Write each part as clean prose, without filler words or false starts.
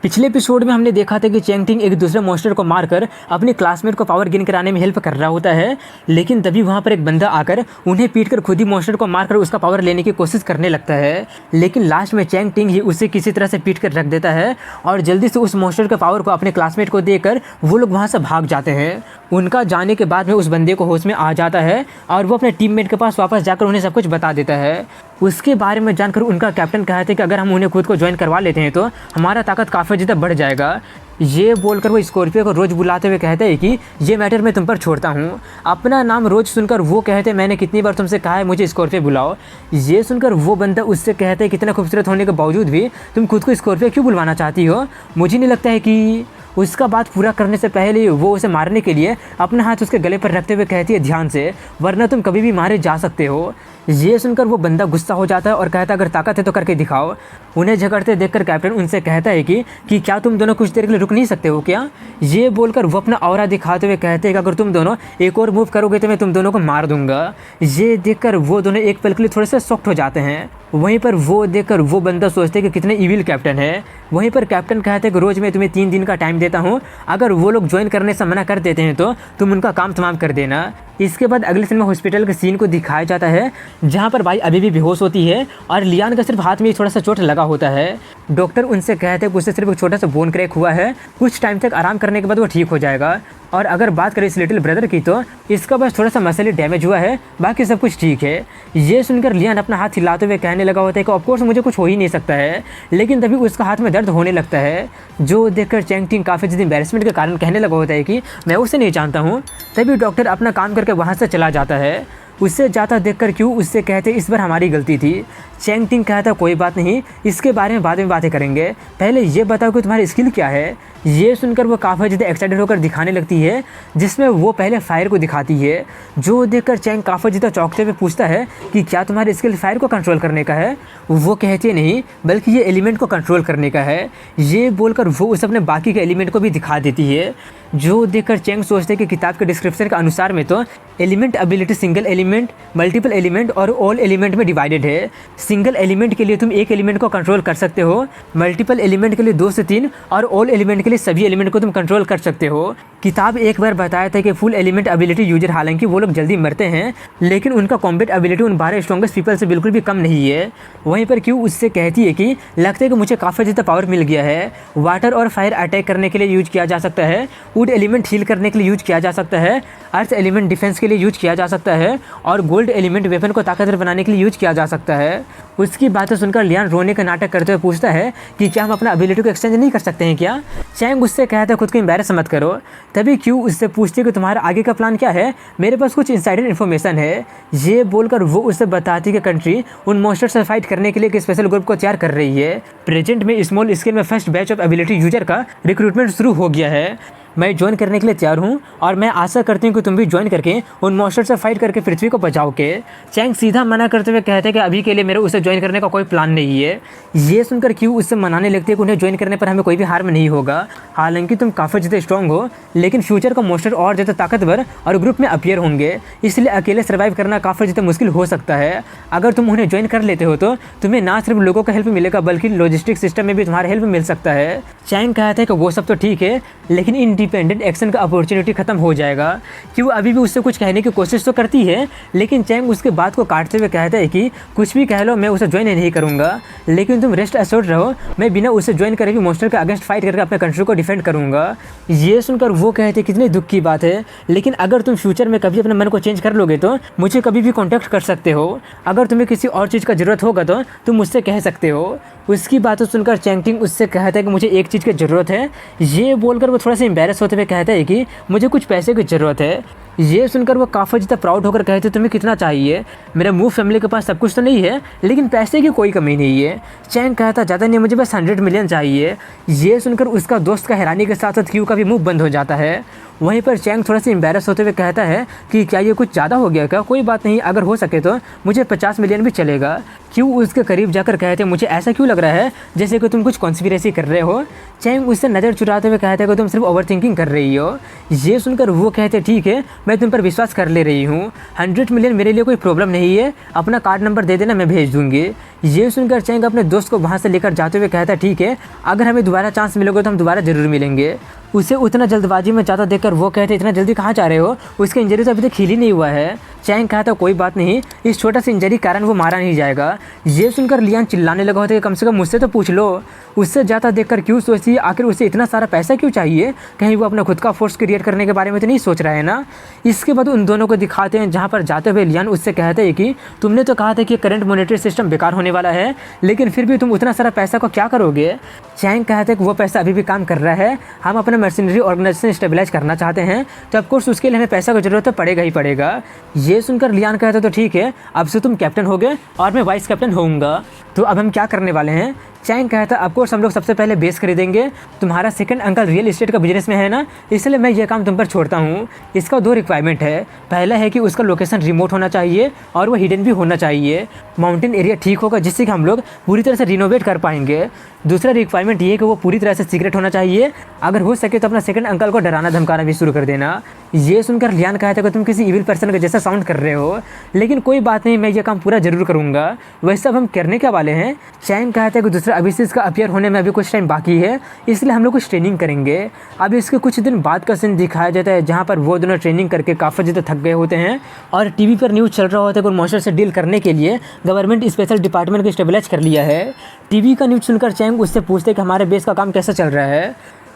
पिछले एपिसोड में हमने देखा था कि चैंग टिंग एक दूसरे मॉन्स्टर को मारकर अपने क्लासमेट को पावर गेन कराने में हेल्प कर रहा होता है, लेकिन तभी वहाँ पर एक बंदा आकर उन्हें पीटकर खुद ही मॉन्स्टर को मारकर उसका पावर लेने की कोशिश करने लगता है। लेकिन लास्ट में चैंग टिंग ही उसे किसी तरह से पीट कर रख देता है और जल्दी से उस मॉन्स्टर के पावर को अपने क्लासमेट को देकर वो लोग वहाँ से भाग जाते हैं। उनका जाने के बाद में उस बंदे को होश में आ जाता है और वो अपने टीममेट के पास वापस जाकर उन्हें सब कुछ बता देता है। उसके बारे में जानकर उनका कैप्टन कहते हैं कि अगर हम उन्हें खुद को ज्वाइन करवा लेते हैं तो हमारा ताकत काफ़ी ज़्यादा बढ़ जाएगा। ये बोलकर वो स्कॉर्पियो को रोज़ बुलाते हुए कहते हैं कि ये मैटर मैं तुम पर छोड़ता हूँ। अपना नाम रोज़ सुनकर वो कहते हैं मैंने कितनी बार तुमसे कहा है मुझे स्कॉर्पियो बुलाओ। ये सुनकर वो बंदा उससे कहते हैं कितना खूबसूरत होने के बावजूद भी तुम खुद को स्कॉर्पियो क्यों बुलवाना चाहती हो। मुझे नहीं लगता है कि उसका बात पूरा करने से पहले वो उसे मारने के लिए अपना हाथ उसके गले पर रखते हुए कहती है ध्यान से, वरना तुम कभी भी मारे जा सकते हो। ये सुनकर वो बंदा गुस्सा हो जाता है और कहता है अगर ताकत है तो करके दिखाओ। उन्हें झगड़ते देखकर कैप्टन उनसे कहता है कि क्या तुम दोनों कुछ देर के लिए रुक नहीं सकते हो क्या। ये बोलकर वो अपना ऑरा दिखाते हुए कहते हैं कि अगर तुम दोनों एक और मूव करोगे तो मैं तुम दोनों को मार दूंगा। ये देखकर वो दोनों एक पल के लिए थोड़े से शॉक्ड हो जाते हैं। वहीं पर वो देखकर वो बंदा सोचते हैं कि कितने इविल कैप्टन है। वहीं पर कैप्टन कहते हैं कि रोज़ मैं तुम्हें 3 दिन का टाइम देता हूँ, अगर वो लोग ज्वाइन करने से मना कर देते हैं तो तुम उनका काम तमाम कर देना। इसके बाद अगले सीन में हॉस्पिटल के सीन को दिखाया जाता है जहाँ पर भाई अभी भी बेहोश होती है और लियान का सिर्फ हाथ में थोड़ा सा चोट लगा होता है। डॉक्टर उनसे कहते हैं कि उसे सिर्फ एक छोटा सा बोन क्रैक हुआ है, कुछ टाइम तक आराम करने के बाद वो ठीक हो जाएगा। और अगर बात करें इस लिटिल ब्रदर की तो इसका बस थोड़ा सा मसली डैमेज हुआ है, बाकी सब कुछ ठीक है। ये सुनकर लियान अपना हाथ हिलाते हुए कहने लगा होता है कि ऑफकोर्स मुझे कुछ हो ही नहीं सकता है, लेकिन तभी उसका हाथ में दर्द होने लगता है। जो देखकर चैंग टिंग काफ़ी ज़्यादा एम्बैरेसमेंट के कारण कहने लगा होता है कि मैं उसे नहीं जानता हूँ। तभी डॉक्टर अपना काम करके वहाँ से चला जाता है। उससे जाता देखकर क्यों उससे कहते इस बार हमारी गलती थी। चैंग टिंग कहता कोई बात नहीं, इसके बारे में बाद में बातें करेंगे, पहले ये बताओ कि तुम्हारी स्किल क्या है। ये सुनकर वो काफ़ी ज़्यादा एक्साइटेड होकर दिखाने लगती है, जिसमें वो पहले फायर को दिखाती है। जो देखकर चैंग काफ़ी ज़्यादा चौंकते हुए पूछता है कि क्या तुम्हारी स्किल फायर को कंट्रोल करने का है। वो कहती है नहीं, बल्कि ये एलिमेंट को कंट्रोल करने का है। ये बोलकर वो उसे अपने बाकी के एलिमेंट को भी दिखा देती है। जो देखकर चैंग सोचते हैं कि किताब के डिस्क्रिप्शन के अनुसार में तो element ability single element, multiple element और ऑल एलिमेंट में डिवाइडेड है। सिंगल एलिमेंट के लिए तुम एक एलिमेंट को कंट्रोल कर सकते हो, मल्टीपल एलिमेंट के लिए 2 से 3 और ऑल एलिमेंट के लिए सभी एलिमेंट को तुम कंट्रोल कर सकते हो। किताब एक बार बताया था कि फुल एलिमेंट एबिलिटी यूजर हालांकि वो लोग जल्दी मरते हैं, लेकिन उनका कॉम्बैट एबिलिटी उन 12 स्ट्रॉन्गेस्ट पीपल से बिल्कुल भी कम नहीं है। वहीं पर क्यों उससे कहती है कि लगता है कि मुझे काफ़ी ज़्यादा पावर मिल गया है। वाटर और फायर अटैक करने के लिए यूज किया जा सकता है, वुड एलिमेंट हील करने के लिए यूज किया जा सकता है, अर्थ एलिमेंट डिफेंस के लिए यूज किया जा सकता है और गोल्ड एलिमेंट वेपन को ताकतवर बनाने के लिए यूज किया जा सकता है। उसकी बातें सुनकर लियान रोने का नाटक करते हुए पूछता है कि क्या हम अपना एबिलिटी को एक्सचेंज नहीं कर सकते हैं क्या। चैंग उससे कहता है खुद को एम्बैरेस मत करो। तभी क्यों उससे पूछती है कि तुम्हारा आगे का प्लान क्या है, मेरे पास कुछ इनसाइडर इन्फॉर्मेशन है। ये बोलकर वो उसे बताती कि कंट्री उन मॉन्स्टर से फाइट करने के लिए एक स्पेशल ग्रुप को तैयार कर रही है। प्रेजेंट में स्मॉल स्केल में first batch of ability user का रिक्रूटमेंट शुरू हो गया है। मैं ज्वाइन करने के लिए तैयार हूँ और मैं आशा करती हूँ कि तुम भी ज्वाइन करके उन मॉन्स्टर से फाइट करके पृथ्वी को बचाओगे। चैंग सीधा मना करते हुए कहते हैं कि अभी के लिए मेरे उसे ज्वाइन करने का कोई प्लान नहीं है। ये सुनकर क्यों उससे मनाने लगती है कि उन्हें ज्वाइन करने पर हमें कोई भी हार्म नहीं होगा। हालांकि तुम काफ़ी ज़्यादा स्ट्रॉन्ग हो, लेकिन फ्यूचर का मॉन्स्टर और ज़्यादा ताकतवर और ग्रुप में अपीयर होंगे, इसलिए अकेले सर्वाइव करना काफ़ी ज़्यादा मुश्किल हो सकता है। अगर तुम उन्हें ज्वाइन कर लेते हो तो तुम्हें ना सिर्फ लोगों का हेल्प मिलेगा बल्कि लॉजिस्टिक सिस्टम में भी तुम्हारा हेल्प मिल सकता है। चैंग कहता है कि वो सब तो ठीक है, लेकिन इंडिपेंडेंट एक्शन का अपॉर्चुनिटी खत्म हो जाएगा। कि वो अभी भी उससे कुछ कहने की कोशिश तो करती है, लेकिन चैंग उसके बात को काटते हुए कहता है कि कुछ भी कह लो मैं उसे ज्वाइन नहीं करूंगा, लेकिन तुम रेस्ट एश्योर्ड रहो, मैं बिना उसे ज्वाइन करे भी मॉन्स्टर के अगेंस्ट फाइट करके अपने कंट्री को डिफेंड करूंगा। ये सुनकर वो कहते हैं कितनी दुख की बात है, लेकिन अगर तुम फ्यूचर में कभी अपने मन को चेंज कर लोगे तो मुझे कभी भी कॉन्टैक्ट कर सकते हो। अगर तुम्हें किसी और चीज़ का ज़रूरत होगा तो तुम मुझसे कह सकते हो। उसकी बातें सुनकर चैंग टिंग उससे कहता है कि मुझे एक चीज़ की ज़रूरत है। ये बोलकर वो थोड़ा सा एम्बैरेस होते हुए कहता है कि मुझे कुछ पैसे की ज़रूरत है। ये सुनकर वो काफ़ी ज़्यादा प्राउड होकर कहते तुम्हें कितना चाहिए। मेरे मूव फैमिली के पास सब कुछ तो नहीं है, लेकिन पैसे की कोई कमी नहीं है। चैंग कहता ज़्यादा नहीं, मुझे बस 100 मिलियन चाहिए। ये सुनकर उसका दोस्त का हैरानी के साथ साथ क्यू का भी मुंह बंद हो जाता है। वहीं पर चैंग थोड़ा सा एम्बैरेस होते हुए कहता है कि क्या ये कुछ ज़्यादा हो गया क्या, कोई बात नहीं, अगर हो सके तो मुझे 50 मिलियन भी चलेगा। क्यों उसके करीब जाकर कहते मुझे ऐसा क्यों लग रहा है जैसे कि तुम कुछ कॉन्स्पिरेसी कर रहे हो। चैंग उससे नज़र चुराते हुए कहते कि तुम सिर्फ ओवर थिंकिंग कर रही हो। ये सुनकर वो कहते ठीक है, मैं तुम पर विश्वास कर ले रही हूँ, 100 मिलियन मेरे लिए कोई प्रॉब्लम नहीं है, अपना कार्ड नंबर दे देना, मैं भेज दूँगी। ये सुनकर चैंग अपने दोस्त को वहाँ से लेकर जाते हुए कहता है ठीक है, अगर हमें दोबारा चांस मिलोगे तो हम दोबारा ज़रूर मिलेंगे। उसे उतना जल्दबाजी में जाता देखकर वो कहते इतना जल्दी कहाँ जा रहे हो, उसका इंजरी तो अभी तक हील ही नहीं हुआ है। चैंग कहता कोई बात नहीं, इस छोटा सा इंजरी कारण वो मारा नहीं जाएगा। ये सुनकर लियान चिल्लाने लगा होता है कि कम से कम मुझसे तो पूछ लो। उससे जाता देखकर क्यों सोचती है, आखिर उसे इतना सारा पैसा क्यों चाहिए, कहीं वो अपना खुद का फोर्स क्रिएट करने के बारे में तो नहीं सोच रहा है ना। इसके बाद उन दोनों को दिखाते हैं, जहाँ पर जाते हुए लियान उससे कहते हैं कि तुमने तो कहा था कि करंट मॉनेटरी सिस्टम बेकार होने वाला है, लेकिन फिर भी तुम उतना सारा पैसा को क्या करोगे। चैंग कहते हैं कि वो पैसा अभी भी काम कर रहा है, हम अपना मर्सिनरी ऑर्गेनाइजेशन स्टेबलाइज करना चाहते हैं, तो ऑफकोर्स उसके लिए हमें पैसा की जरूरत तो पड़ेगा ही पड़ेगा। ये सुनकर लियान कहता तो ठीक है, अब से तुम कैप्टन हो गए और मैं वाइस कैप्टन होऊंगा, तो अब हम क्या करने वाले हैं। चैंग कहता है ऑफकोर्स हम लोग सबसे पहले बेस खरीदेंगे, तुम्हारा सेकंड अंकल रियल एस्टेट का बिजनेस में है ना, इसलिए मैं ये काम तुम पर छोड़ता हूँ। इसका 2 रिक्वायरमेंट है, पहला है कि उसका लोकेशन रिमोट होना चाहिए और वो हिडन भी होना चाहिए, माउंटेन एरिया ठीक होगा जिससे कि हम लोग पूरी तरह से रिनोवेट कर पाएंगे। दूसरा रिक्वायरमेंट ये है कि वो पूरी तरह से सीक्रेट होना चाहिए, अगर हो सके तो अपना सेकंड अंकल को डराना धमकाना भी शुरू कर देना। ये सुनकर लियान कहता है कि तुम किसी इविल पर्सन का जैसा साउंड कर रहे हो, लेकिन कोई बात नहीं, मैं ये काम पूरा जरूर करूँगा। वैसे अब हम करने क्या वाले हैं। चैंग कहता है कि दूसरा अभिषेक का अपीयर होने में अभी कुछ टाइम बाकी है, इसलिए हम लोग कुछ ट्रेनिंग करेंगे। अब इसके कुछ दिन बाद का सीन दिखाया जाता है, जहाँ पर वो दोनों ट्रेनिंग करके काफ़ी ज़्यादा थक गए होते हैं और टीवी पर न्यूज़ चल रहा होता है कि मॉन्स्टर से डील करने के लिए गवर्नमेंट स्पेशल डिपार्टमेंट को स्टेबलाइज कर लिया है। टीवी का न्यूज़ सुनकर चैंग उससे पूछते हैं कि हमारे बेस का काम कैसा चल रहा है।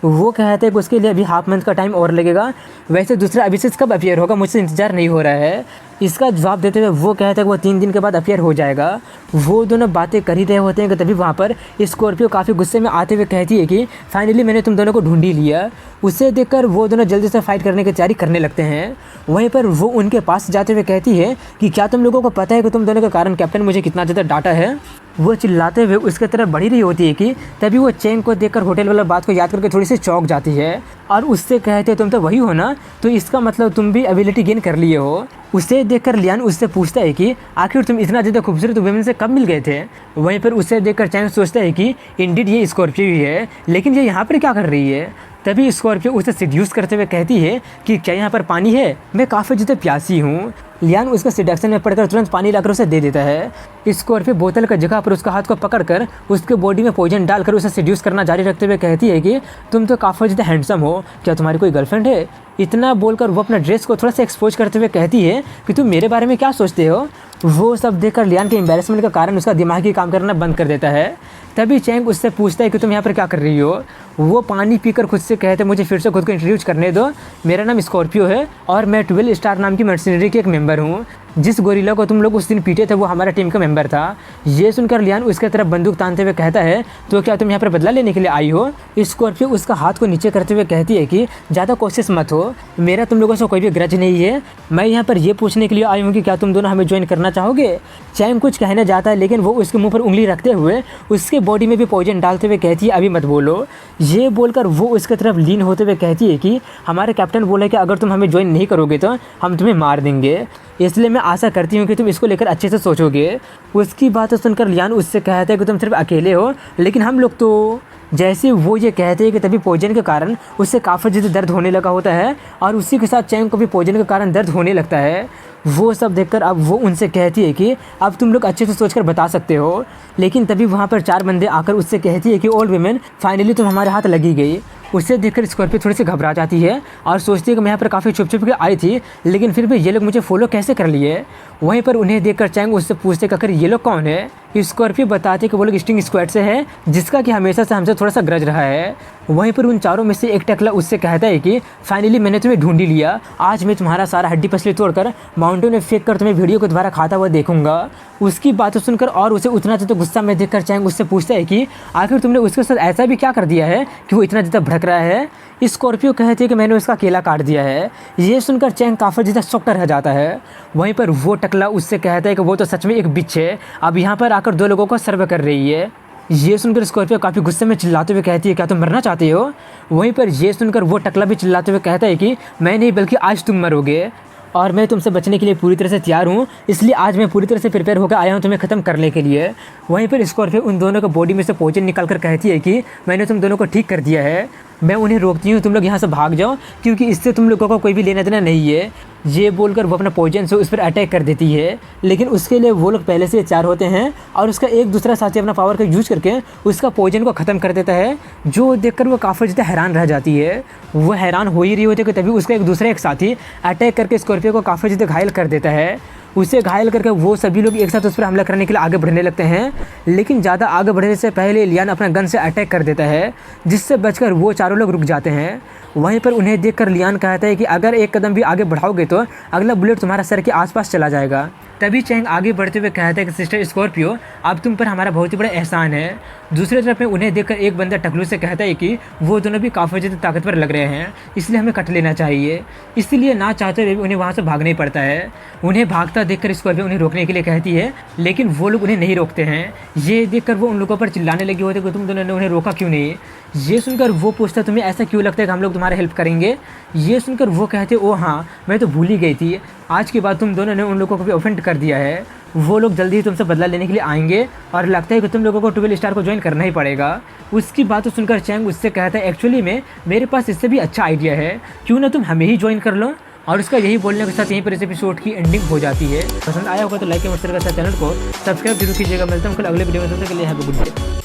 वो कहते हैं कि उसके लिए अभी हाफ मंथ का टाइम और लगेगा। वैसे दूसरा अभिषेक कब अपीयर होगा, मुझसे इंतजार नहीं हो रहा है। इसका जवाब देते हुए वो कहता है कि वो 3 दिन के बाद अपीयर हो जाएगा। वो दोनों बातें कर ही रहे होते हैं कि तभी वहाँ पर स्कॉर्पियो काफ़ी गुस्से में आते हुए कहती है कि फाइनली मैंने तुम दोनों को ढूंढ ही लिया। उसे देखकर वो दोनों जल्दी से फाइट करने की तैयारी करने लगते हैं। वहीं पर वो उनके पास जाते हुए कहती है कि क्या तुम लोगों को पता है कि तुम दोनों के कारण कैप्टन मुझे कितना ज़्यादा डांटा है। वो चिल्लाते हुए उसके तरफ बढ़ी रही होती है कि तभी वो चैंग को देखकर होटल वाला बात को याद करके थोड़ी सी चौंक जाती है और उससे कहते तुम तो वही हो ना, तो इसका मतलब तुम भी एबिलिटी गेन कर लिए हो। उसे देखकर लियान उससे पूछता है कि आखिर तुम इतना ज़्यादा खूबसूरत वुमेन से कब मिल गए थे। वहीं पर उसे देखकर चैंग सोचता है कि इंडीड ये स्कॉर्पियो ही है, लेकिन ये यहाँ पर क्या कर रही है। तभी स्कॉर्पियो उसे सिड्यूस करते हुए कहती है कि क्या यहाँ पर पानी है, मैं काफ़ी ज़्यादा प्यासी हूँ। लियान उसका सिडक्शन में पड़कर तुरंत पानी लाकर उसे दे देता है। स्कॉर्पियो बोतल की जगह पर उसका हाथ को पकड़कर उसके बॉडी में पॉइजन डालकर उसे सिड्यूस करना जारी रखते हुए कहती है कि तुम तो काफ़ी ज़्यादा हैंडसम हो, क्या तुम्हारी कोई गर्लफ्रेंड है। इतना बोलकर वो अपना ड्रेस को थोड़ा सा एक्सपोज करते हुए कहती है कि तुम मेरे बारे में क्या सोचते हो। वो सब देखकर लियान के एम्बैरेसमेंट का कारण उसका दिमाग ही काम करना बंद कर देता है। तभी चैंग उससे पूछता है कि तुम यहाँ पर क्या कर रही हो। वो पानी पीकर खुद से कहते मुझे फिर से खुद को इंट्रोड्यूस करने दो, मेरा नाम स्कॉर्पियो है और मैं 12 स्टार नाम की मर्सिनरी के एक मेंबर हूँ। जिस गोरिल्ला को तुम लोग उस दिन पीटे थे वो हमारा टीम का मेंबर था। ये सुनकर लियान उसके तरफ बंदूक तानते हुए कहता है तो क्या तुम यहाँ पर बदला लेने के लिए आई हो। स्कॉर्पियो उसका हाथ को नीचे करते हुए कहती है कि ज़्यादा कोशिश मत हो, मेरा तुम लोगों से कोई भी ग्रज नहीं है, मैं यहाँ पर ये पूछने के लिए आई हूँ कि क्या तुम दोनों हमें ज्वाइन करना चाहोगे। चैंग कुछ कहने जाता है, लेकिन वो उसके मुँह पर उंगली रखते हुए उसके बॉडी में भी पॉइजन डालते हुए कहती है अभी मत बोलो। ये बोलकर वो उसके तरफ लीन होते हुए कहती है कि हमारे कैप्टन बोले कि अगर तुम हमें ज्वाइन नहीं करोगे तो हम तुम्हें मार देंगे, इसलिए मैं आशा करती हूँ कि तुम इसको लेकर अच्छे से सोचोगे। उसकी बातें सुनकर लियान उससे कहता है कि तुम सिर्फ अकेले हो, लेकिन हम लोग तो। जैसे वो ये कहते हैं कि तभी पॉइजन के कारण उससे काफ़ी ज़्यादा दर्द होने लगा होता है और उसी के साथ चैंग को भी पॉइजन के कारण दर्द होने लगता है। वो सब देखकर अब वो उनसे कहती है कि अब तुम लोग अच्छे से सोचकर बता सकते हो। लेकिन तभी वहाँ पर 4 बंदे आकर उससे कहती है कि ओल्ड वीमेन फाइनली तुम हमारे हाथ लगी गई। उसे देखकर स्कॉर्पियो थोड़ी सी घबरा जाती है और सोचती है कि मैं यहाँ पर काफ़ी छुप छुप के आई थी, लेकिन फिर भी ये लोग मुझे फॉलो कैसे कर लिए। वहीं पर उन्हें देखकर चैंग उससे पूछते कि आखिर ये लोग कौन है। स्कॉर्पियो बताते कि वो लोग स्टिंग स्क्वाड से है, जिसका कि हमेशा से हमसे थोड़ा सा ग्रज रहा है। वहीं पर उन चारों में से एक टकला उससे कहता है कि फाइनली मैंने तुम्हें ढूंढ ही लिया, आज मैं तुम्हारा सारा हड्डी पसली तोड़कर माउंटेन में फेंक कर तुम्हें वीडियो को दोबारा खाता हुआ देखूंगा। उसकी बातें सुनकर और उसे उतना ज़्यादा गुस्सा में देखकर चैंग उससे पूछता है कि आखिर तुमने उसके साथ ऐसा भी क्या कर दिया है कि वो इतना ज़्यादा भड़क रहा है। स्कॉर्पियो कहती है कि मैंने उसका केला काट दिया है। ये सुनकर चैंग काफ़ी ज़्यादा शॉक्ड रह जाता है। वहीं पर वो टकला उससे कहता है कि वो तो सच में एक बिच है, अब यहाँ पर आकर 2 लोगों को सर्व कर रही है। ये सुनकर स्कॉर्पियो काफ़ी गुस्से में चिल्लाते हुए कहती है क्या तुम मरना चाहते हो। वहीं पर ये सुनकर वो टकला भी चिल्लाते हुए कहता है कि मैं नहीं बल्कि आज तुम मरोगे और मैं तुमसे बचने के लिए पूरी तरह से तैयार हूँ, इसलिए आज मैं पूरी तरह से प्रिपेयर होकर आया हूँ तुम्हें ख़त्म करने के लिए। वहीं पर स्कॉर्पियो उन दोनों के बॉडी में से पॉइजन निकाल कर कहती है कि मैंने तुम दोनों को ठीक कर दिया है, मैं उन्हें रोकती हूँ, तुम लोग यहाँ से भाग जाओ क्योंकि इससे तुम लोगों को कोई भी लेना देना नहीं है। ये बोलकर वो अपना पॉइजन से उस पर अटैक कर देती है। लेकिन उसके लिए वो लोग पहले से तैयार होते हैं और उसका एक दूसरा साथी अपना पावर का यूज करके उसका पॉइजन को ख़त्म कर देता है, जो देखकर वो काफ़ी ज़्यादा हैरान रह जाती है। वो हैरान हो ही रही होती है कि तभी उसका एक साथी अटैक करके स्कॉर्पियो को काफ़ी ज़्यादा घायल कर देता है। उसे घायल करके वो सभी लोग एक साथ उस पर हमला करने के लिए आगे बढ़ने लगते हैं, लेकिन ज़्यादा आगे बढ़ने से पहले लियान अपना गन से अटैक कर देता है, जिससे बचकर वो चारों लोग रुक जाते हैं। वहीं पर उन्हें देखकर लियान कहता है कि अगर एक कदम भी आगे बढ़ाओगे तो अगला बुलेट तुम्हारा सर के आसपास चला जाएगा। तभी चैंग आगे बढ़ते हुए कहता है कि सिस्टर स्कॉर्पियो, अब तुम पर हमारा बहुत ही बड़ा एहसान है। दूसरी तरफ में उन्हें देखकर एक बंदा टकलू से कहता है कि वो दोनों भी काफ़ी ज़्यादा ताकतवर लग रहे हैं, इसलिए हमें कट लेना चाहिए। इसलिए ना चाहते हुए उन्हें वहाँ से भागना ही पड़ता है। उन्हें भागता देखकर स्कॉर्पियो उन्हें रोकने के लिए कहती है, लेकिन वो लोग उन्हें नहीं रोकते हैं। ये देखकर वो उन लोगों पर चिल्लाने लगे होते कि तुम दोनों ने उन्हें रोका क्यों नहीं। ये सुनकर वो पूछता, तुम्हें ऐसा क्यों लगता है कि हम लोग तुम्हारा हेल्प करेंगे। ये सुनकर वो कहते, ओ हाँ, मैं तो भूल ही गई थी, आज के बाद तुम दोनों ने उन लोगों को भी ऑफेंड कर दिया है। वो लोग जल्दी ही तुमसे बदला लेने के लिए आएंगे और लगता है कि तुम लोगों को 12 स्टार को ज्वाइन करना ही पड़ेगा। उसकी बात सुनकर चैंग उससे कहता है, एक्चुअली में मेरे पास इससे भी अच्छा आइडिया है, क्यों ना तुम हमें ही ज्वाइन कर लो। और उसका यही बोलने के साथ यहीं पर इस एपिसोड की एंडिंग हो जाती है। पसंद आया होगा तो लाइक एवं शेयर कर चैनल को सब्सक्राइब जरूर कीजिएगा। मिलता हूँ कल अगले वीडियो में, तब तक के लिए हैव अ गुड डे।